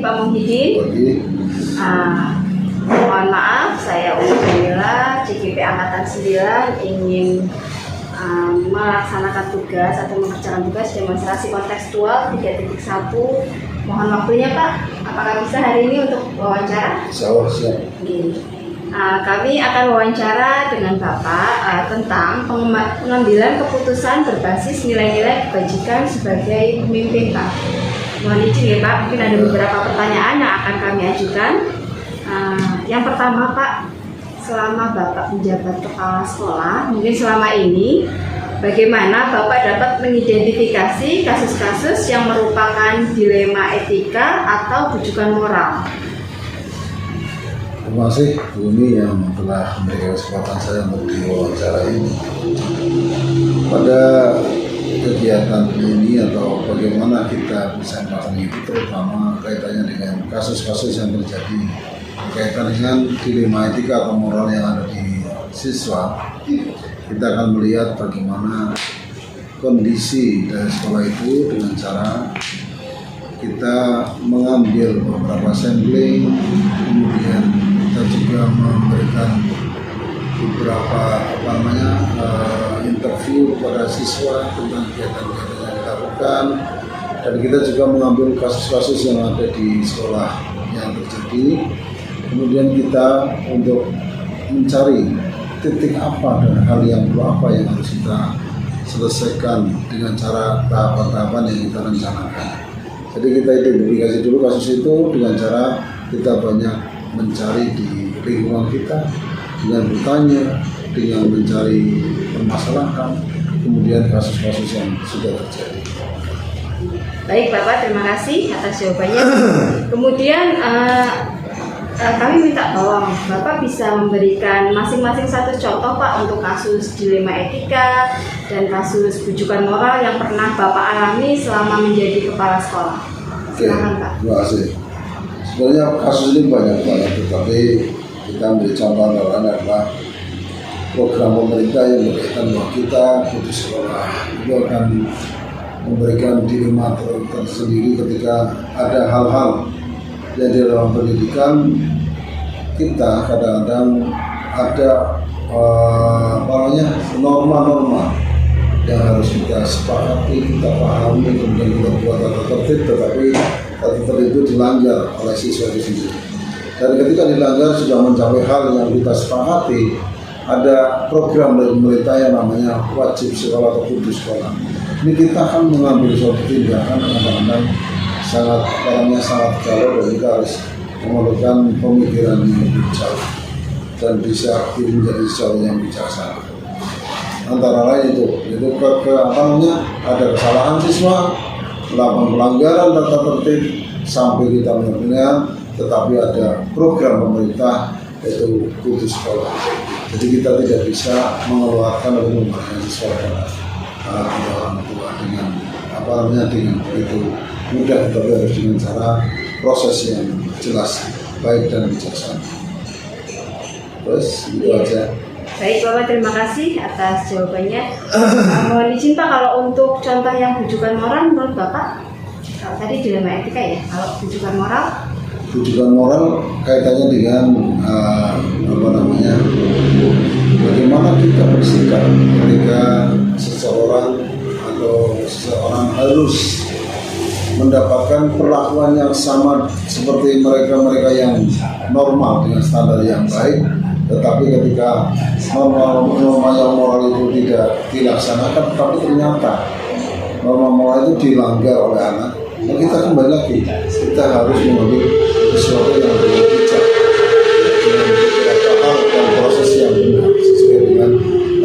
Pak Muhyiddin. Pagi. Mohon maaf, saya Umi Jamila, CGP Angkatan 9 ingin melaksanakan tugas atau mengerjakan tugas demonstrasi kontekstual 3.1. Mohon waktunya Pak, apakah bisa hari ini untuk wawancara? Siap. Kami akan wawancara dengan Bapak tentang pengambilan keputusan berbasis nilai-nilai kebajikan sebagai pemimpin Pak. Mohon izin ya Pak, mungkin ada beberapa pertanyaan yang akan kami ajukan. Yang pertama Pak, selama Bapak menjabat kepala sekolah, mungkin selama ini, bagaimana Bapak dapat mengidentifikasi kasus-kasus yang merupakan dilema etika atau bujukan moral? Terima kasih Bu Umi yang telah memberikan kesempatan saya untuk diwawancara ini. Pada kegiatan ini atau bagaimana kita bisa melakukan itu, terutama kaitannya dengan kasus-kasus yang terjadi berkaitan dengan dilema etika atau moral yang ada di siswa, kita akan melihat bagaimana kondisi dari sekolah itu dengan cara kita mengambil beberapa sampling, kemudian kita juga memberikan beberapa interview kepada siswa tentang kegiatan-kegiatan yang dilakukan, dan kita juga mengambil kasus-kasus yang ada di sekolah yang terjadi. Kemudian kita untuk mencari titik apa dan hal yang perlu apa yang harus kita selesaikan dengan cara tahapan-tahapan yang kita rencanakan. Jadi kita identifikasi dulu kasus itu dengan cara kita banyak mencari di lingkungan kita, dengan bertanya, dengan mencari permasalahan, kemudian kasus-kasus yang sudah terjadi. Baik Bapak, terima kasih atas jawabannya. Kemudian kami minta tolong Bapak bisa memberikan masing-masing satu contoh Pak untuk kasus dilema etika dan kasus bujukan moral yang pernah Bapak alami selama menjadi kepala sekolah. Silakan Pak. Terima kasih. Sebenarnya kasus ini banyak banget, tetapi kita ambil contoh adalah program pemerintah yang berkaitan bahwa kita putus sekolah itu akan memberikan dilema tersendiri ketika ada hal-hal yang di dalam pendidikan kita kadang-kadang ada norma-norma yang harus kita sepakati, kita pahami, kemudian kita buat tata tertib, tetapi tata tertib itu dilanggar oleh siswa itu sendiri. Dan ketika dilanggar sudah mencapai hal yang kita sepakati, ada program dari pemerintah yang namanya wajib sekolah atau putus sekolah. Ini kita akan mengambil suatu tindakan kadang-kadang sangat jauh, dan kita harus memerlukan pemikiran yang lebih jauh dan bisa menjadi sesuatu yang bijaksana. Antara lain itu ada kesalahan siswa, melakukan pelanggaran tata tertib sampai kita benar-benar, tetapi ada program pemerintah yaitu putus sekolah. Jadi kita tidak bisa mengeluarkan atau membayar siswa orang tua dengan begitu mudah, tetapi harus dengan cara proses yang jelas, baik dan bijaksana. Terus itu aja. Baik Bapak, terima kasih atas jawabannya. Mohon izin Pak, kalau untuk contoh yang bujukan moral menurut Bapak, kalau tadi dilema etika ya, kalau bujukan moral? Bujukan moral kaitannya dengan bagaimana kita bersikap ketika seseorang harus mendapatkan perlakuan yang sama seperti mereka yang normal dengan standar yang baik, tetapi ketika norma yang moral itu tidak dilaksanakan, tapi ternyata norma moral itu dilanggar oleh anak, nah kita kembali lagi, kita harus mengambil sesuatu yang lebih bijak dengan beberapa hal dan proses yang benar sesuai dengan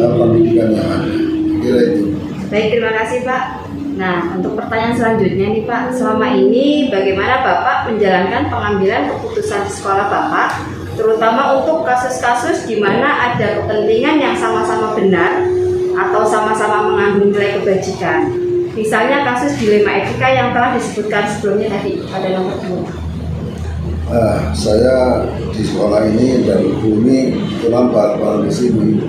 pendidikan yang ada. Kira itu. Baik, terima kasih Pak. Nah, untuk pertanyaan selanjutnya nih Pak, selama ini bagaimana Bapak menjalankan pengambilan keputusan di sekolah Bapak, terutama untuk kasus-kasus di mana ada kepentingan yang sama-sama benar atau sama-sama mengandung nilai kebajikan. Misalnya kasus dilema etika yang telah disebutkan sebelumnya tadi pada nomor 2. Saya di sekolah ini dan Bumi bareng di sini,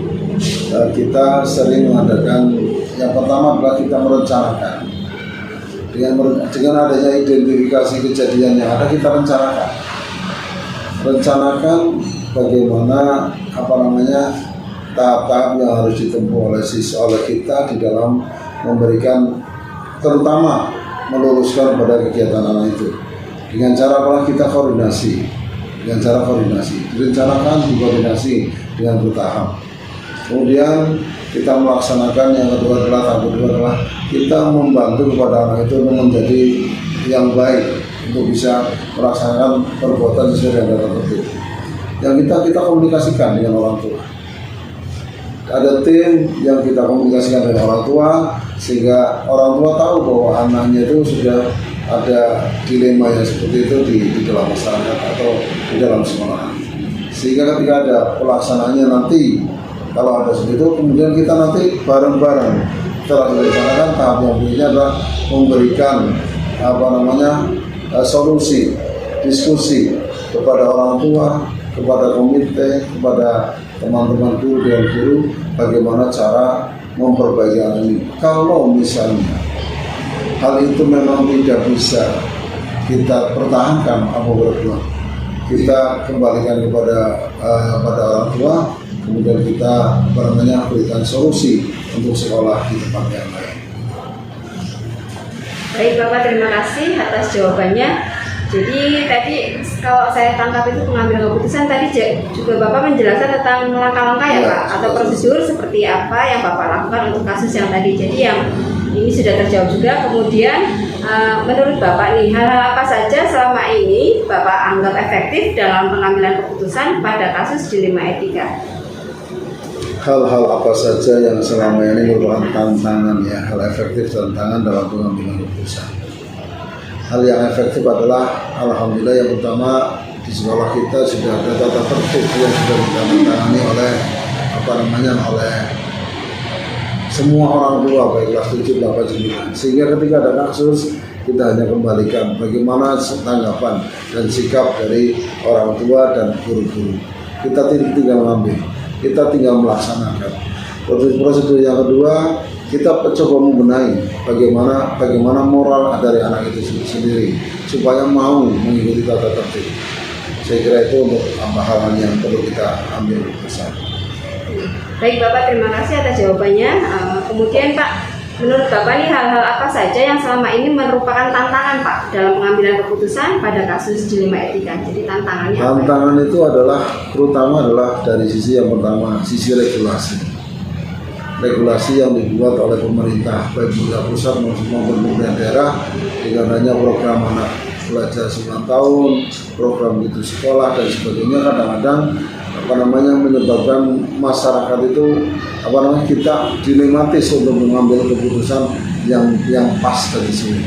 kita sering mengadakan, yang pertama adalah kita merencanakan Dengan adanya identifikasi kejadian yang ada, kita rencanakan bagaimana tahap-tahap yang harus ditempuh oleh kita di dalam memberikan, terutama meluruskan pada kegiatan anak itu dengan cara apa? Kita koordinasi, direncanakan, dikoordinasi dengan bertahap. Kemudian kita melaksanakan yang kedua adalah kita membantu kepada anak itu untuk menjadi yang baik, untuk bisa melaksanakan perbuatan sesuai dengan tata tertib. Yang kita komunikasikan dengan orang tua. Ada tim yang kita komunikasikan dengan orang tua, sehingga orang tua tahu bahwa anaknya itu sudah ada dilema yang seperti itu di dalam masyarakat atau di dalam sekolah. Sehingga ketika ada pelaksanaannya nanti, kalau ada seperti itu, kemudian kita nanti bareng-bareng setelah direncanakan, tahap yang berikutnya adalah memberikan solusi, diskusi kepada orang tua, kepada komite, kepada teman-teman guru dan guru, bagaimana cara memperbaiki hal ini. Kalau misalnya hal itu memang tidak bisa kita pertahankan apa berdua, kita kembalikan kepada orang tua, kemudian kita berikan solusi untuk sekolah di tempat yang lain. Baik Bapak, terima kasih atas jawabannya. Jadi tadi kalau saya tangkap itu pengambilan keputusan tadi juga Bapak menjelaskan tentang langkah-langkah ya Pak, atau prosedur seperti apa yang Bapak lakukan untuk kasus yang tadi. Jadi yang ini sudah terjawab juga. Kemudian menurut Bapak nih, hal-hal apa saja selama ini Bapak anggap efektif dalam pengambilan keputusan pada kasus dilema etika? Hal-hal apa saja yang selama ini merupakan tantangan, ya, hal efektif tantangan dalam pengambilan keputusan. Hal yang efektif adalah, alhamdulillah, yang pertama di sekolah kita sudah ada tata tertib yang sudah ditangani oleh oleh semua orang tua, baik kelas 7, 8, 9. Sehingga ketika ada kasus, kita hanya kembalikan bagaimana tanggapan dan sikap dari orang tua dan guru-guru. Kita tinggal mengambil, kita tinggal melaksanakan. Prosedur yang kedua, kita coba membenahi bagaimana moral dari anak itu sendiri supaya mau mengikuti tata tertib. Saya kira itu untuk hal-hal yang perlu kita ambil bersama. Baik Bapak, terima kasih atas jawabannya. Kemudian Pak, menurut Bapak nih hal-hal apa saja yang selama ini merupakan tantangan Pak dalam pengambilan keputusan pada kasus dilema etika? Jadi tantangannya tantangan itu terutama adalah dari sisi yang pertama, sisi regulasi yang dibuat oleh pemerintah, baik pemerintah pusat maupun pemerintah daerah, dengan adanya program anak belajar 9 tahun, program itu sekolah dan sebagainya, kadang-kadang menyebabkan masyarakat itu kita dilematis untuk mengambil keputusan yang pas dari sini.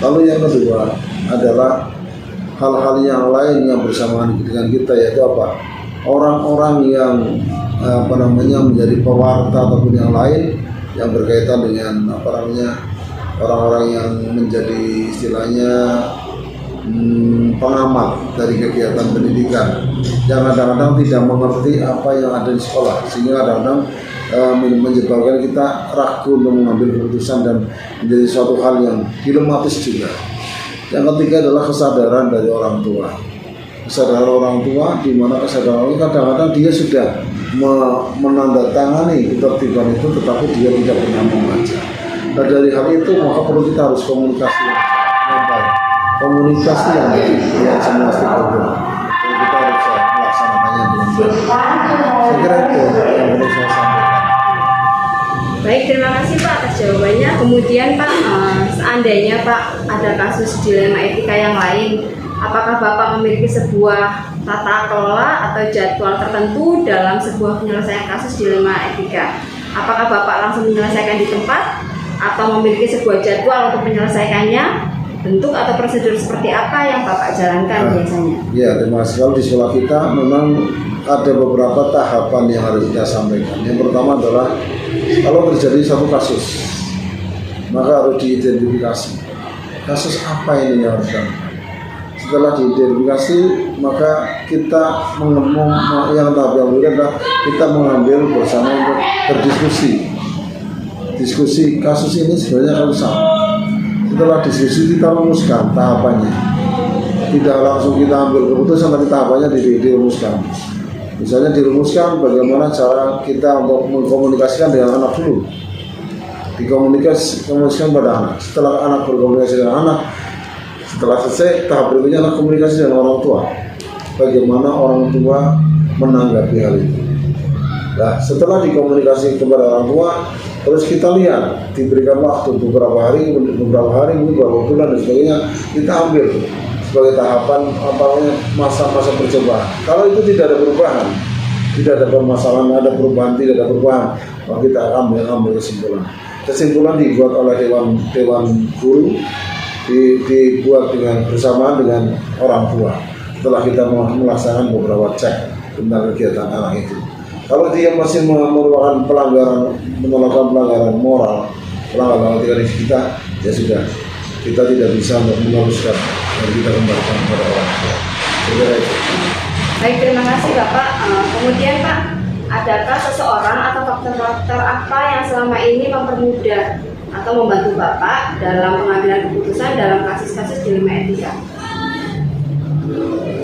Lalu yang kedua adalah hal-hal yang lain yang bersamaan dengan kita, yaitu orang-orang yang menjadi pewarta ataupun yang lain yang berkaitan dengan orang-orang yang menjadi istilahnya pengamat dari kegiatan pendidikan yang kadang-kadang tidak mengerti apa yang ada di sekolah, sehingga kadang-kadang menyebabkan kita ragu untuk mengambil keputusan dan menjadi suatu hal yang dilematis juga. Yang ketiga adalah kesadaran dari orang tua. Kesadaran orang tua, di mana kesadaran itu kadang-kadang dia sudah menandatangani ketertiban itu, tetapi dia tidak pernah membaca. Nah, dari hal itu maka perlu kita harus komunikasi yang baik, komunikasi yang baik dengan semua stakeholder. Jadi kita harus melaksanakannya dengan baik. Saya kira itu yang perlu saya sampaikan. Baik, terima kasih Pak atas jawabannya. Kemudian Pak, seandainya Pak ada kasus dilema etika yang lain, apakah Bapak memiliki sebuah tata kelola atau jadwal tertentu dalam sebuah penyelesaian kasus dilema etika? Apakah Bapak langsung menyelesaikan di tempat atau memiliki sebuah jadwal untuk menyelesaikannya? Bentuk atau prosedur seperti apa yang Bapak jalankan biasanya? Ya, terima kasih. Kalau di sekolah kita memang ada beberapa tahapan yang harus kita sampaikan. Yang pertama adalah kalau terjadi satu kasus, maka harus diidentifikasi. Kasus apa ini yang harus dilakukan? Setelah diidentifikasi, maka kita yang tahap yang berikutnya adalah kita mengambil bersama untuk berdiskusi. Diskusi kasus ini sebenarnya kalau sama. Setelah diskusi kita rumuskan tahapannya. Tidak langsung kita ambil keputusan, tapi tahapannya dirumuskan. Misalnya dirumuskan bagaimana cara kita untuk mengkomunikasikan dengan anak dulu. Dikomunikasikan pada anak. Setelah anak berkomunikasi dengan anak, setelah selesai tahap berikutnya adalah komunikasi dengan orang tua. Bagaimana orang tua menanggapi hal itu. Nah, setelah dikomunikasi kepada orang tua, terus kita lihat, diberikan waktu beberapa hari, mungkin beberapa bulan dan sebagainya, kita ambil sebagai tahapan masa-masa percobaan. Kalau itu tidak ada perubahan, tidak ada permasalahan, ada perubahan, tidak ada perubahan, maka kita ambil kesimpulan. Kesimpulan dibuat oleh dewan guru, dibuat bersamaan dengan orang tua. Setelah kita melaksanakan beberapa cek tentang kegiatan anak itu. Kalau dia masih merupakan melakukan pelanggaran moral, pelanggaran etika kita, ya sudah, kita tidak bisa meneruskan dan kita kembalikan kepada orang tua. Baik, terima kasih Bapak. Kemudian Pak, adakah seseorang atau faktor-faktor apa yang selama ini mempermudah atau membantu Bapak dalam pengambilan keputusan dalam kasus-kasus dilema etika?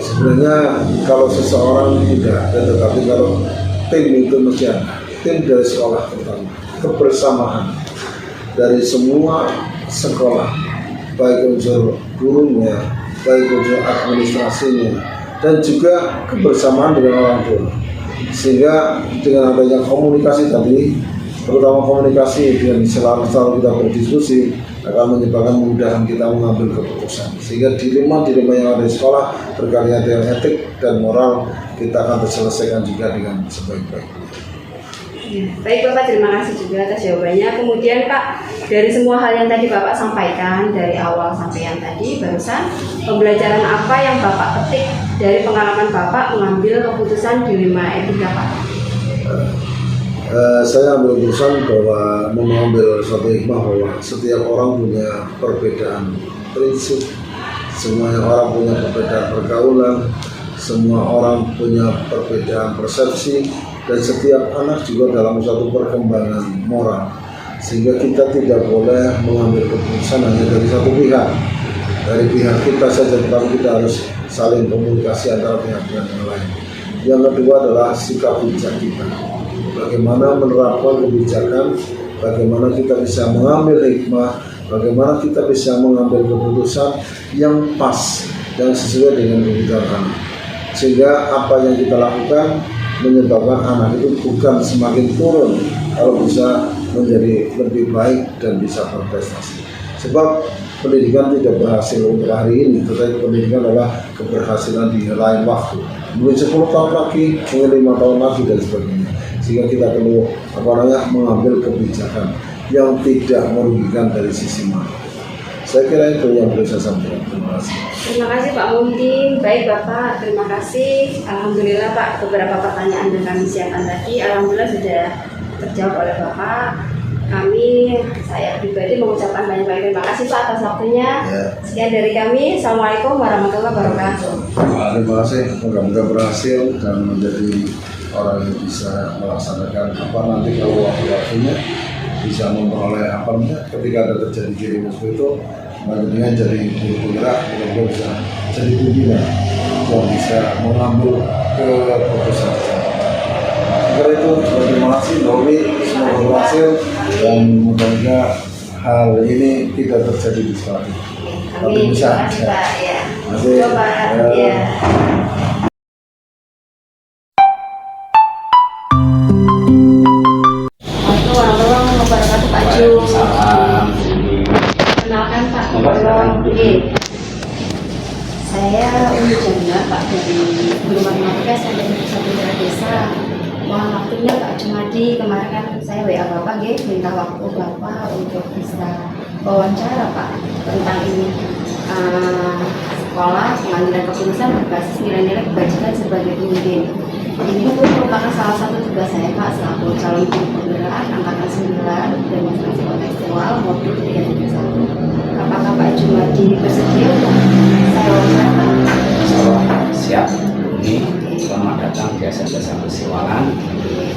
Sebenarnya kalau seseorang tidak, tetapi kalau tim itu mesti ada. Tim dari sekolah pertama, kebersamaan dari semua sekolah, baik unsur gurunya, baik unsur administrasinya, dan juga kebersamaan dengan orang tua. Sehingga dengan adanya komunikasi tadi, terutama komunikasi dengan selalu kita berdiskusi, akan menyebabkan kemudahan kita mengambil keputusan. Sehingga dilema yang ada di sekolah berkaitan dengan etik dan moral kita akan terselesaikan juga dengan sebaik-baiknya. Ya, baik Bapak, terima kasih juga atas jawabannya. Kemudian Pak, dari semua hal yang tadi Bapak sampaikan dari awal sampai yang tadi barusan, pembelajaran apa yang Bapak petik dari pengalaman Bapak mengambil keputusan dilema etika Pak? Saya ambil keputusan bahwa mengambil suatu hikmah bahwa setiap orang punya perbedaan prinsip, semua orang punya perbedaan pergaulan, semua orang punya perbedaan persepsi, dan setiap anak juga dalam suatu perkembangan moral. Sehingga kita tidak boleh mengambil keputusan hanya dari satu pihak, dari pihak kita saja, tetapi kita harus saling komunikasi antara pihak-pihak yang lain. Yang kedua adalah sikap bijak kita. Bagaimana menerapkan kebijakan, bagaimana kita bisa mengambil hikmah, bagaimana kita bisa mengambil keputusan yang pas, yang sesuai dengan kebutuhan anak. Sehingga apa yang kita lakukan menyebabkan anak itu bukan semakin turun, kalau bisa menjadi lebih baik dan bisa berprestasi. Sebab pendidikan tidak berhasil untuk hari ini, tetapi pendidikan adalah keberhasilan di lain waktu. Mungkin 10 tahun lagi, mungkin 5 tahun lagi dan sebagainya. Sehingga kita perlu mengambil kebijakan yang tidak merugikan dari sisi mana. Saya kira itu yang bisa saya sampaikan. Terima kasih. Terima kasih Pak Munding. Baik Bapak, terima kasih. Alhamdulillah Pak, beberapa pertanyaan yang kami siapkan tadi alhamdulillah sudah terjawab oleh Bapak. Saya pribadi mengucapkan banyak-banyak terima kasih Pak atas waktunya. Ya. Sekian dari kami. Assalamualaikum warahmatullahi wabarakatuh. Terima kasih. Moga-moga berhasil dan menjadi orang yang bisa melaksanakan nanti kalau waktu-waktunya bisa memperoleh ketika ada terjadi kiriman itu, dengan jadi penggerak, moga-moga bisa jadi pimpinan yang bisa mengambil keputusan. Karena itu terima kasih Nomi, semoga berhasil dan moga-moga hal ini tidak terjadi di sekolah ini. Tapi bisa. Pak. Ya. Coba. Ya. Kenalkan Pak, saya Umi Jamila Pak dari Guru Matematika Santri Desa. Mohon waktunya Pak Jumadi, kemarin kan saya WA Bapak minta waktu Bapak untuk bisa wawancara Pak tentang ini sekolah pengambilan keputusan berbasis nilai-nilai kebajikan sebagai pemimpin. Ini pun merupakan salah satu tugas saya Pak selaku calon penggerak angkatan 9 demonstrasi kontekstual modul 331. Apakah Pak Jumadi bersedia untuk saya wawancara? Siap. Ini selamat datang di SMP 1 Siwalan.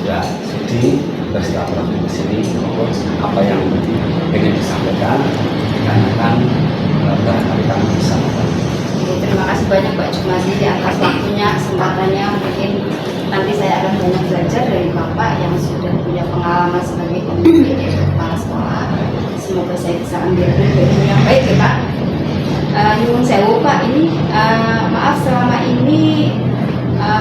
Ya, Sudi bersilaturahmi di sini. Apa yang ingin disampaikan, ditanyakan kesempatannya mungkin nanti saya akan banyak belajar dari Bapak yang sudah punya pengalaman sebagai pemimpin yaitu kepala sekolah. Semoga saya bisa ambil ilmu yang baik ya Pak. Nyuwun sewu Pak, ini maaf selama ini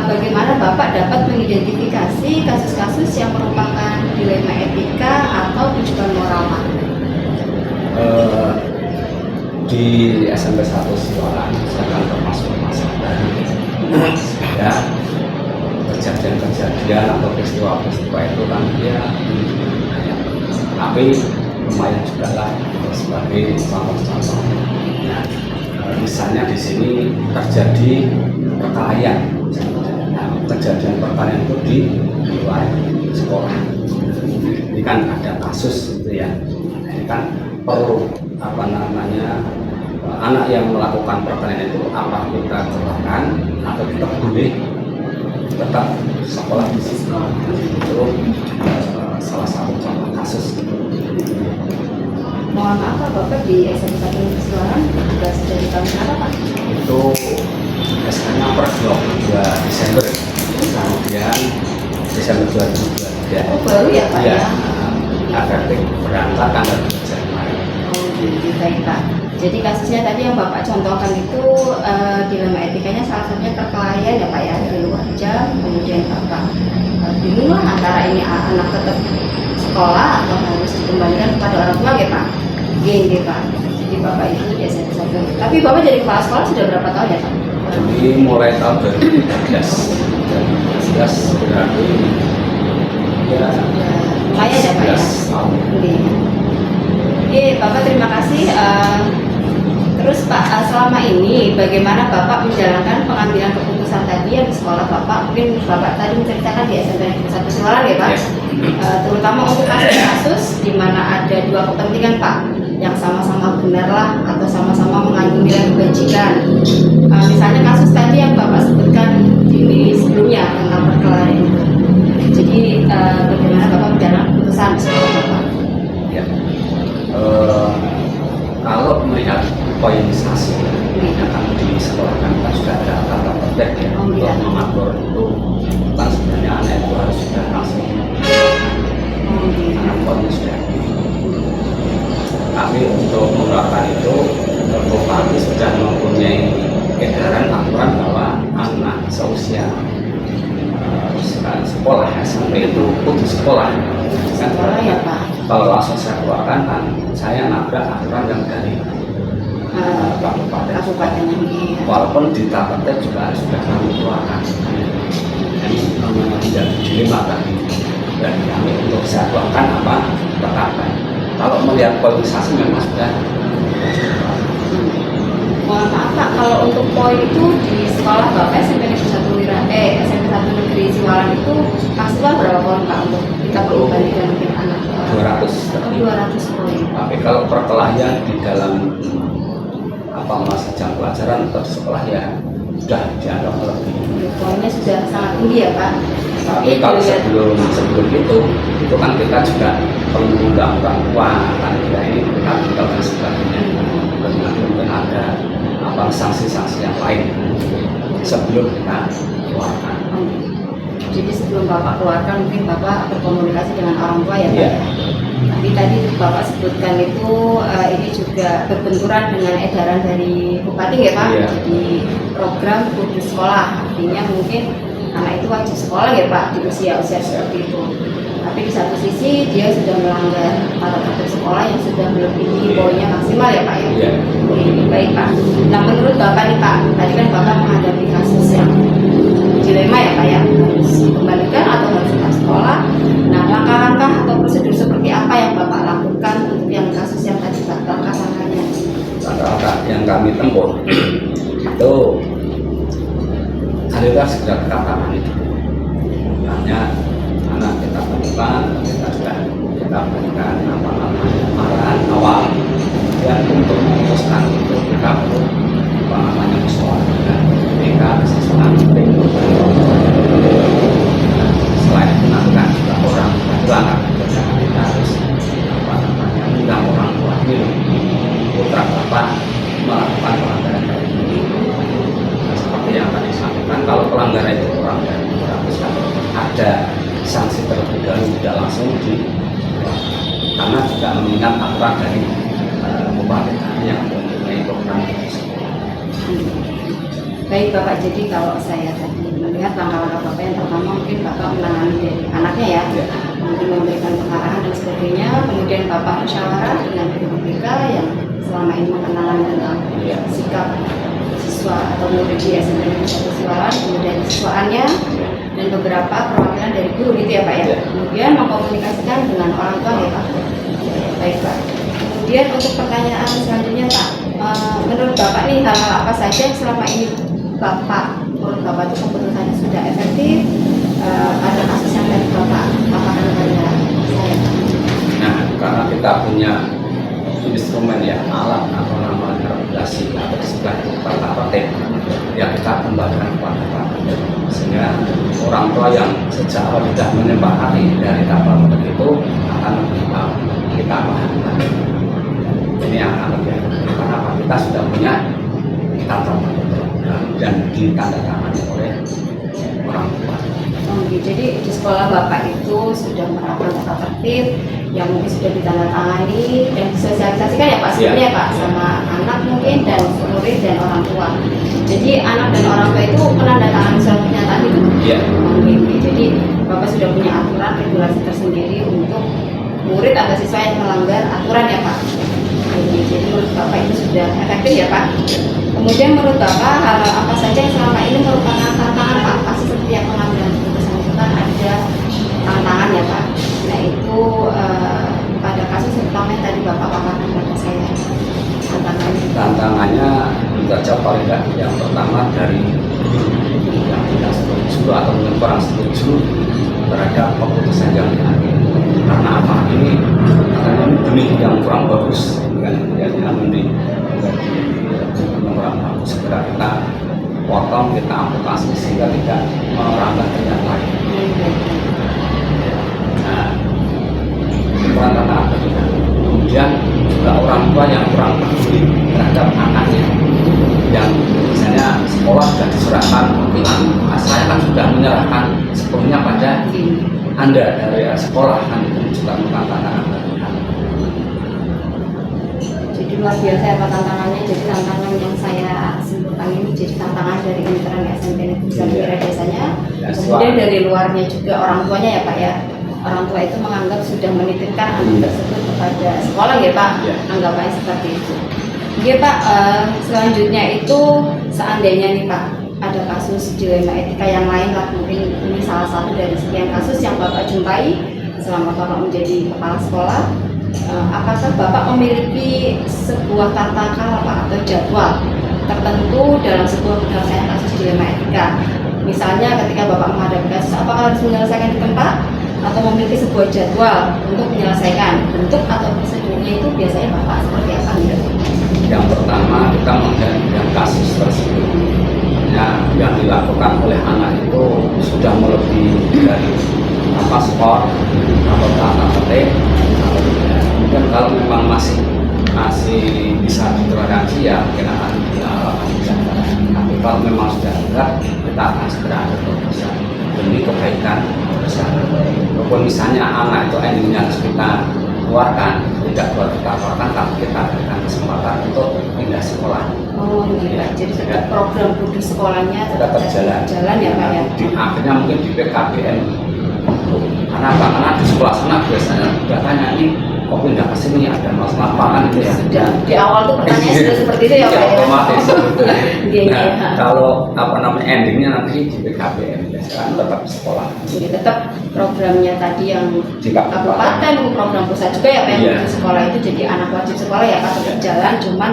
bagaimana Bapak dapat mengidentifikasi kasus-kasus yang merupakan dilema etika atau tujuan moral Pak? Di SMP 1 Siwalan saya kan termasuk masyarakat ya, kejadian-kejadian atau peristiwa-peristiwa itu kan dia banyak, tapi lumayan juga lah sebagai contoh-contoh. Nah, misalnya di sini terjadi perkelahian, nah, kejadian perkelahian itu di luar sekolah. Ini kan ada kasus gitu ya. Ini kan perlu anak yang melakukan perkelahian itu apa kita celahkan atau kita boleh tetap sekolah di situ. Itu salah satu contoh kasus. Mohon maaf Pak, Bapak di SMP 1 Siwalan tugas dari tahun berapa Pak? Itu SK-nya per 22 Desember, kemudian Desember 2023. Oh baru ya Pak ya? Efektif berangkat tanggal 2 Januari. Oh gitu, baik Pak. Jadi kasusnya tadi yang Bapak contohkan itu dilema etikanya salah satunya perkelahian ya Pak ya, di luar jam, kemudian Bapak bingung lah antara ini anak tetap sekolah atau harus dikembalikan kepada orang tua ya Pak? Gini Pak. Jadi Bapak itu di SMP 1. Tapi Bapak jadi kepala sekolah sudah berapa tahun ya Pak? Jadi mulai tahun 2013. 2013 berarti ya Lumayan ya Pak ya? 11 tahun. Oke, Bapak terima kasih. Terus Pak, selama ini bagaimana Bapak menjalankan pengambilan keputusan tadi yang di sekolah Bapak? Mungkin Bapak tadi menceritakan di SMP 1 Siwalan ya Pak? Terutama untuk kasus-kasus di mana ada dua kepentingan Pak, yang sama-sama benar lah atau sama-sama mengandung nilai kebajikan. Misalnya kasus tadi yang Bapak sebutkan di sebelumnya tentang perkelahian itu. Jadi bagaimana Bapak menjalankan keputusan di sekolah Bapak? Ya. Kalau melihat poinisasi yang kan di sekolah kan sudah ada tata tertib ya untuk mengatur itu, kan sebenarnya anak itu harus sudah langsung anak poin sudah. Tapi untuk mengeluarkan itu Bupati sudah mempunyai edaran aturan bahwa anak seusia sekolah sampai itu kudu sekolah kan. Ya Pak. Kalau langsung saya keluarkan kan saya nabrak aturan yang dari kabupaten ini. Walaupun di tahap tertib juga sudah kami keluarkan. Jadi tidak dilema tadi. Dan kami untuk saya keluarkan apa perkataan. Kalau melihat politisasi memang sudah. Mohon maaf Pak, kalau untuk poin itu di sekolah Bapak SMP 1 Negeri Siwalan itu maksimal berapa poin Pak untuk kita kembalikan mungkin anak? 200. 200 poin. Tapi kalau perkelahian di dalam masa jam pelajaran atau sekolah ya sudah dianggap lebih. Poinnya sudah sangat tinggi ya Pak. Tapi kalau sebelum itu kan kita juga perlu mengundang orang tua kan kita ini kita dan sebagainya. Mungkin ada sanksi-sanksi yang lain sebelum kita keluarkan. Jadi sebelum Bapak keluarkan mungkin Bapak berkomunikasi dengan orang tua ya Pak. Yeah. Tapi tadi Bapak sebutkan itu ini juga berbenturan dengan edaran dari Bupati ya Pak. Yeah. Jadi program kudu sekolah, artinya mungkin anak itu wajib sekolah ya Pak di usia-usia seperti itu. Tapi di satu sisi dia sudah melanggar tata tertib sekolah yang sudah melebihi poinnya maksimal ya Pak ya. Yeah. Oke, baik Pak. Nah menurut Bapak nih Pak, tadi kan Bapak menghadapi kasus yang dilema ya Pak ya, harus dikembalikan atau harus tetap sekolah. Nah langkah-langkah atau prosedur seperti apa yang Bapak lakukan untuk yang kasus yang tadi Pak, langkah-langkahnya? Langkah-langkah yang kami tempuh itu adalah segera kekataman itu. Hanya anak kita temukan, kita berikan arahan awal dan untuk memutuskan itu kita perlu musyawarah dengan mereka sesuatu penting. Selain menangkan juga orang langkah kita harus undang orang tua ini putra bapak melakukan pelanggaran dari ini. Seperti seperti yang tadi disampaikan, kalau pelanggaran itu kurang dari 200 kan ada sanksi terlebih dahulu, tidak langsung karena juga mengingat aturan dari bupati yang mempunyai program tersebut. Baik Bapak, jadi kalau saya tadi melihat langkah-langkah Bapak yang pertama mungkin Bapak menangani dari anaknya ya, mungkin memberikan pengarahan dan sebagainya, kemudian Bapak musyawarah dengan guru BK yang selama ini mengenalkan tentang sikap siswa atau murid di SMP Negeri 1 Siwalan, kemudian siswaannya dan beberapa perwakilan dari guru gitu ya Pak ya. Kemudian mengkomunikasikan dengan orang tua ya Pak. Baik Pak. Kemudian untuk pertanyaan selanjutnya Pak, menurut Bapak nih hal-hal apa saja yang selama ini menurut Bapak itu keputusannya sudah efektif? Ada kasus yang tadi Bapak paparkan kepada saya. Nah, karena kita punya instrumen ya, alat atau namanya regulasi atau istilah tata tertib yang kita kembalikan kepada Bapak, sehingga orang tua yang sejak awal tidak menyepakati dari tata tertib itu akan lebih kita pahami. Ini yang akan lebih karena kita sudah punya tata tertib dan ditandatangani oleh orang tua. Jadi di sekolah Bapak itu sudah menerapkan tata tertib yang mungkin sudah ditandatangani dan disosialisasikan ya Pak sebenarnya Pak sama anak mungkin dan murid dan orang tua. Jadi anak dan orang tua itu menandatangani surat pernyataan itu. Jadi Bapak sudah punya aturan regulasi tersendiri untuk murid atau siswa yang melanggar aturan ya Pak. Jadi menurut Bapak itu sudah efektif ya Pak. Kemudian menurut Bapak hal apa saja yang selama ini merupakan tantangan Pak? Pasti setiap pengambilan keputusan itu kan ada tantangan ya Pak. Nah itu pada kasus terutama yang tadi Bapak paparkan kepada saya tantangannya saja paling tidak yang pertama dari yang tidak setuju atau kurang setuju terhadap keputusan yang diambil. Karena apa ini? Karena ini benih yang kurang bagus kan, yang benih kurang bagus. Segera kita potong, kita amputasi sehingga tidak merambah ke yang lain. Nah, tantangan kedua. Kemudian juga orang tua yang kurang peduli terhadap anaknya, yang misalnya sekolah sudah diserahkan, bilang saya kan sudah menyerahkan sepenuhnya pada Anda dari sekolah, kan itu juga tantangan. Jadi luar biasa ya Pak tantangannya. Jadi tantangan yang saya simpulkan ini jadi tantangan dari intern SMP Negeri 1 Desanya. Kemudian dari luarnya juga orang tuanya ya Pak ya. Orang tua itu menganggap sudah menitipkan anak tersebut kepada sekolah ya Pak. Anggapannya seperti itu. Oke Pak, selanjutnya itu seandainya nih Pak ada kasus dilema etika yang lain lah, mungkin ini salah satu dari sekian kasus yang Bapak jumpai selama Bapak menjadi kepala sekolah. Apakah Bapak memiliki sebuah tata cara Pak atau jadwal tertentu dalam sebuah penyelesaian kasus dilema etika? Misalnya ketika Bapak menghadapi kasus, apakah harus menyelesaikan di tempat atau memiliki sebuah jadwal untuk menyelesaikan? Bentuk atau prosedurnya itu biasanya Bapak seperti apa gitu? Yang pertama kita menghadapi kasus tersebut yang dilakukan oleh anak itu sudah melebihi dari skor atau tata tertib. Kemudian kalau memang masih bisa ditoleransi ya kita akan bisa. Tapi kalau memang sudah enggak, kita akan segera ada terobosan demi kebaikan bersama. Walaupun misalnya anak itu endingnya harus kita keluarkan, tidak buat kita keluarkan, tapi kita berikan kesempatan untuk pindah sekolah. Oh iya, jadi tetap program studi sekolahnya tetap jalan ya Pak ya. Akhirnya mungkin di PKBM. Karena apa? Karena di sekolah sana biasanya sudah tanya ini kok pindah ke sini ada masalah apa kan itu ya. Sudah di awal tuh pertanyaan sudah seperti itu ya Pak ya. Otomatis sebetulnya. Nah, kalau endingnya nanti di PKBM biasanya tetap sekolah. Jadi tetap programnya tadi yang di kabupaten, program pusat juga ya Pak yang di sekolah itu jadi anak wajib sekolah ya Pak tetap jalan, cuman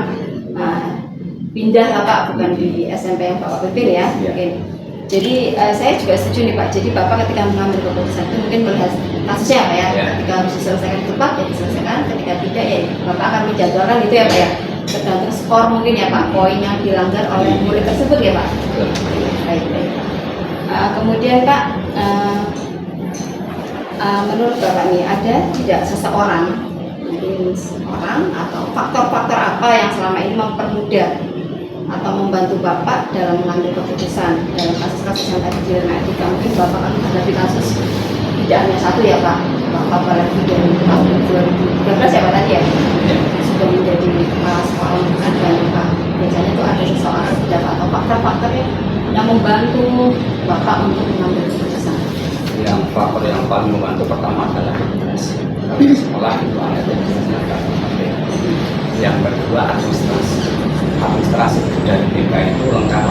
pindah lah Pak, bukan di SMP yang Bapak pimpin ya. Mungkin. Jadi saya juga setuju nih Pak. Jadi Bapak ketika mengambil keputusan itu mungkin melihat kasusnya Pak ya. Ketika harus diselesaikan cepat ya diselesaikan. Ketika tidak ya Bapak akan menjadwalkan itu ya Pak ya. Tergantung skor mungkin ya Pak. Poin yang dilanggar oleh murid tersebut ya Pak. Baik. Kemudian Pak, menurut Bapak nih ada tidak seseorang, mungkin orang atau faktor-faktor apa yang selama ini mempermudah atau membantu Bapak dalam mengambil keputusan dalam kasus-kasus yang tadi dilematika. Mungkin Bapak kan menghadapi kasus tidak hanya satu ya Pak, Bapak apalagi dari tahun 2013 ya Pak tadi ya, sudah menjadi kepala sekolah ada Pak. Biasanya itu ada seseorang atau faktor-faktor yang membantu Bapak untuk mengambil keputusan. Yang faktor yang paling membantu pertama adalah administrasi. Kalau di sekolah itu ada administrasi. Yang kedua administrasi dari BK itu lengkap.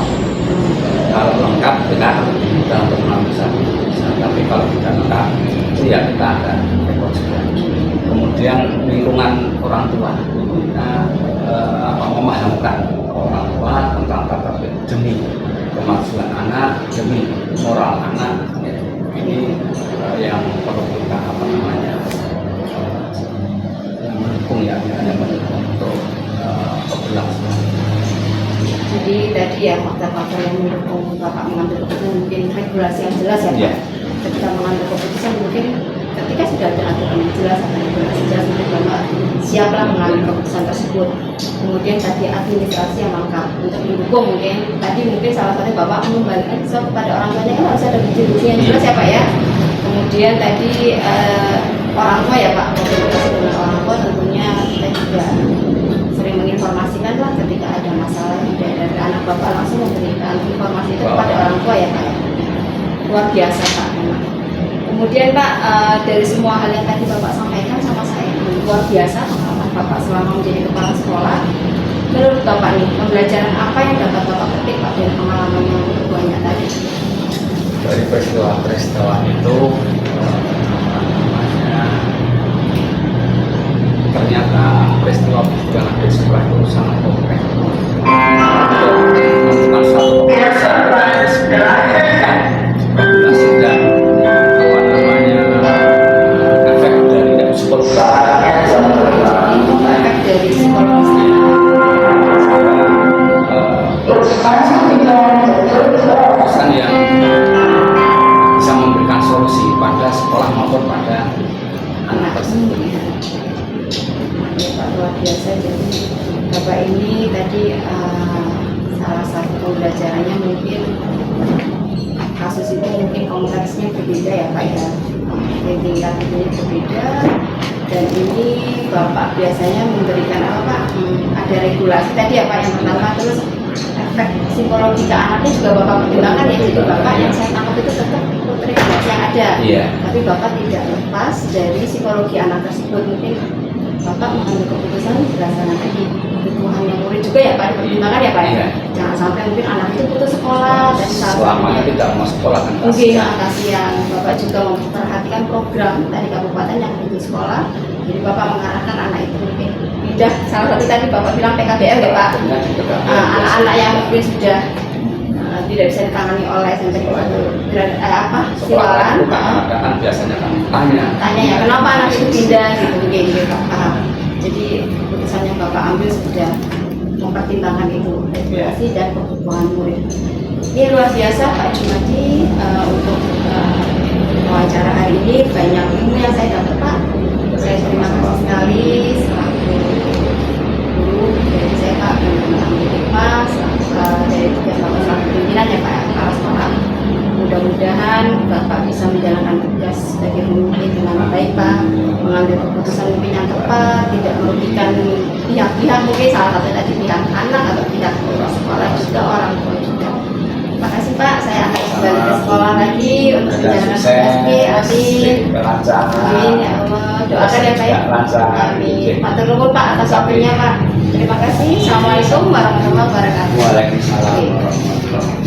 Kalau lengkap benar kita untuk mengambil satu keputusan. Tapi kalau tidak lengkap itu ya kita ada rekod juga. Kemudian lingkungan orang tua kita memahamkan orang tua tentang tata demi kemajuan anak, demi moral anak. Ini yang perlu kita mendukung ya, mendukung untuk keberlangsungan. Jadi tadi ya faktor-faktor yang mendukung Bapak mengambil keputusan mungkin regulasi yang jelas ya Pak. Ya. Ketika mengambil keputusan mungkin ketika sudah ada aturan yang jelas atau regulasi jelas mungkin Bapak siaplah mengambil keputusan tersebut. Kemudian tadi administrasi yang lengkap untuk mendukung mungkin salah satu Bapak mengembalikan kepada orang tuanya kan harus ada bukti yang jelas ya Pak ya. Kemudian tadi orang tua ya Pak, komunikasi dengan orang tua tentunya kita juga sering menginformasikan lah ketika ada masalah dari anak Bapak langsung memberikan informasi itu kepada orang tua ya Pak. Luar biasa Pak memang. Kemudian Pak dari semua hal yang tadi Bapak sampaikan sama saya luar biasa pengalaman Bapak selama menjadi kepala sekolah. Menurut Bapak nih pembelajaran apa yang dapat Bapak petik Pak dari pengalaman yang banyak tadi? Dari peristiwa itu ternyata peristiwa yang ada di sekolah itu sangat kompleks. Bukan satu keputusan harus melakukan regulasi dan efek dari psikologi. Efek dari psikologi. Keputusan yang bisa memberikan solusi pada sekolah maupun pada anak tersebut. Pak luar biasa. Jadi Bapak ini tadi salah satu pembelajarannya mungkin kasus itu mungkin konteksnya berbeda ya Pak ya, tingkat ini berbeda dan ini Bapak biasanya memberikan apa Pak, ada regulasi tadi ya Pak yang pertama, terus efek psikologi ke anaknya juga Bapak pertimbangkan ya. Jadi Bapak yang saya tangkap itu tetap ikut regulasi yang ada, tapi Bapak tidak lepas dari psikologi anak tersebut. Mungkin Bapak mengambil keputusan berdasarkan tadi kebutuhan yang murid juga ya Pak, dipertimbangkan ya Pak ya. Jangan sampai mungkin anak itu putus sekolah dan selamanya tidak mau sekolah kan mungkin kasihan. Bapak juga memperhatikan program dari kabupaten yang di sekolah. Jadi Bapak mengarahkan anak itu mungkin pindah, salah satu tadi Bapak bilang PKBL ya Pak, anak-anak yang mungkin sudah tidak bisa ditangani oleh SMP siwalan. Kan biasanya kan tanya ya kenapa anak itu pindah gitu mungkin Pak. Jadi keputusan yang Bapak ambil sudah mempertimbangkan itu regulasi dan kebutuhan murid. Ini luar biasa Pak Jumadi untuk wawancara hari ini, banyak ilmu yang saya dapat Pak. Saya terima kasih sekali selaku guru dari saya Pak dan teman-teman Hikmah dari tugas Bapak selaku pimpinan ya Pak kepala sekolah. Mudah-mudahan Bapak bisa menjalankan tugas sebagai pemimpin dengan baik Pak, mengambil keputusan mungkin yang tepat, tidak merugikan pihak-pihak, mungkin salah satu tadi pihak anak atau pihak sekolah juga, orang tua juga. Terima kasih Pak, saya akan kembali ke sekolah lagi untuk menjalankan tugas. Amin. Amin ya Allah. Doakan ya Pak ya. Amin. Matur nuwun Pak atas waktunya Pak. Terima kasih. Assalamualaikum warahmatullahi wabarakatuh. Waalaikumsalam warahmatullahi wabarakatuh.